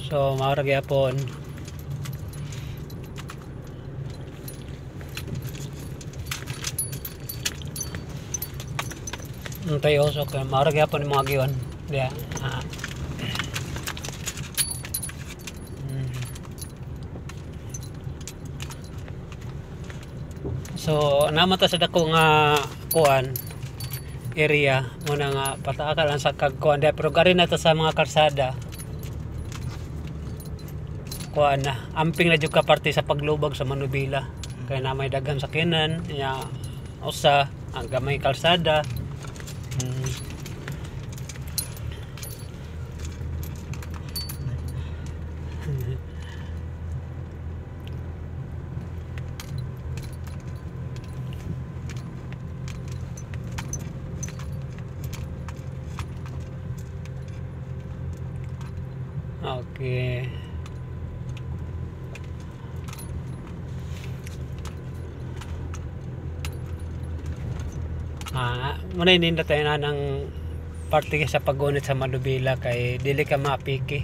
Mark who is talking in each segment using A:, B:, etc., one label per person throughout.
A: So maura gyapon. Untay usok maura gyapon mga giwan. Diya. So namata sa dako nga kuan area muna nga patakal ang sa kagkuan diya, pero gari na to sa mga karsada kuan na amping na jud ka parte sa paglubag sa Manubila kaya na may daghan sakinan nya usa ang gamay kalsada. Okay. Muna hindi tayo na ng parte sa pagunit sa Manubila kay dili ka mapiki.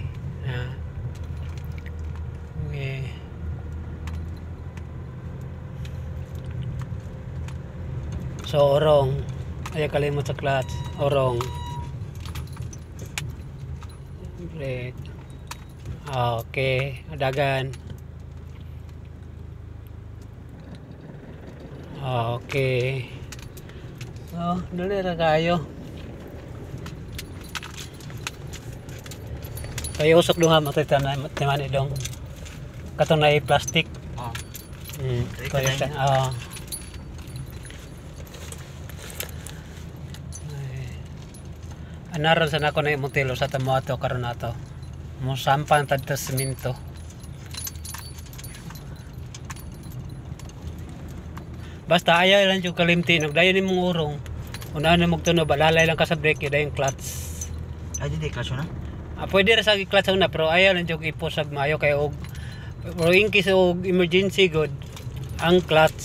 A: Okay. So orong, ay kalimot sa clutch, orong. Brake. Okay, dagan. Okay. Oh, dali ra kayo. Kayo usok duha matita na timani dong. Katong na plastic. Kaya sa anaron sa nako na imutilo sa tamo ato karon nato. Mo sampan tad ta semento. Basta ayaw lang yung kalimti nagdayon nimong urong. Unahan na magtuno balalay lang ka sa brake dayon clutch.
B: Ay di clutch na?
A: Pwede ra sa clutch na pero ayaw lang yung iposag maayo kay og pero in case og emergency good ang clutch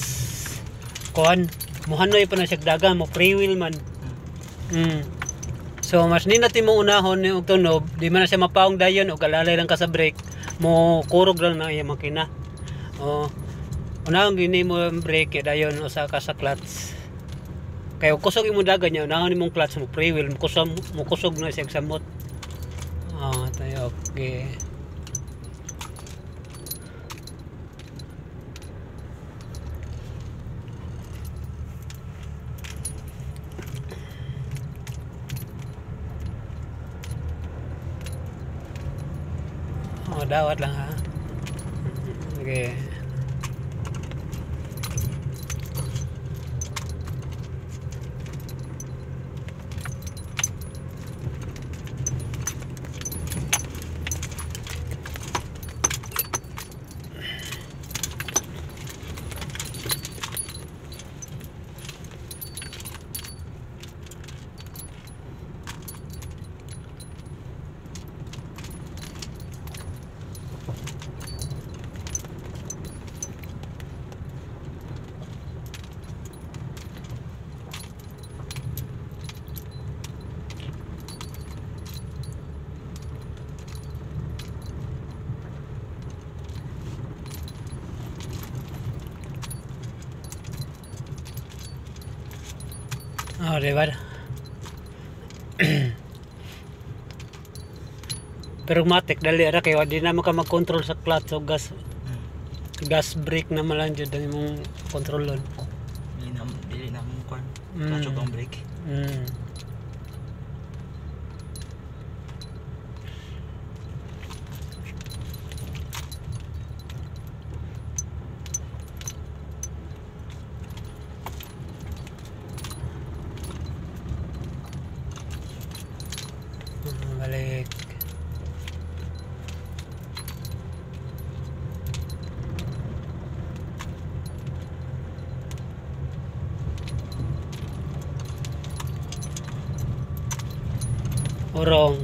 A: kuan mohanoy pa na siya dagan mo freewheel man. So mas ni natin mo unahon ni og tunob di man na siya mapaong dayon og alalay lang ka sa brake mo kurog lang na iya makina. Unahon gini mo brake dayon usa ka sa clutch. Kay og kusog imong dagan nya unahon imong clutch mo freewheel mo kusog na siya sa mot. Tayo okay. Dawat lang ha. Okay. Diba? Pero matik dali ra kay di na maka mag-control sa clutch o gas brake na malang jud ang imong kontrolon.
B: Dili na mo kon clutch o brake.
A: Balik. Urong.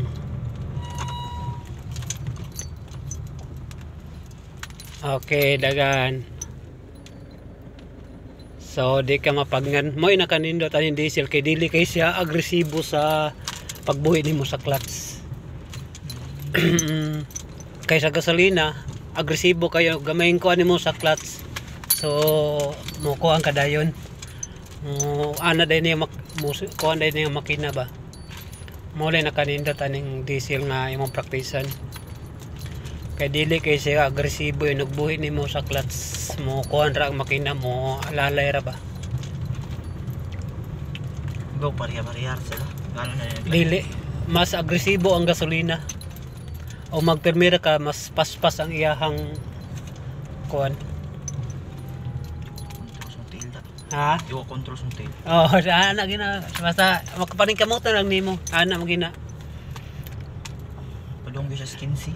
A: Okay, dagan. So di ka mapagnan mo na kanindot ang diesel kay dili kay siya agresibo sa pagbuhi nimo sa clutch. kaysa gasolina, agresibo kayo, gamayin ko mo sa clutch. So mo ko ang kadayon. Ana din niya kuan din niya makina ba. Mole na kanindot aning diesel nga imong praktisan. Kay dili kay siya agresibo nagbuhi nimo sa clutch mo kuan ra ang makina mo alalay ra ba.
B: Go pariya-pariya sila. Gano na yun?
A: Dili mas agresibo ang gasolina. O magpermira ka mas paspas ang iyahang kuan.
B: Control sa tail da.
A: Ha?
B: Iwa control sa tail.
A: Oh, ana gina basta makapaning kamutan lang nimo. Ana mo gina.
B: Padunggi sa skin si.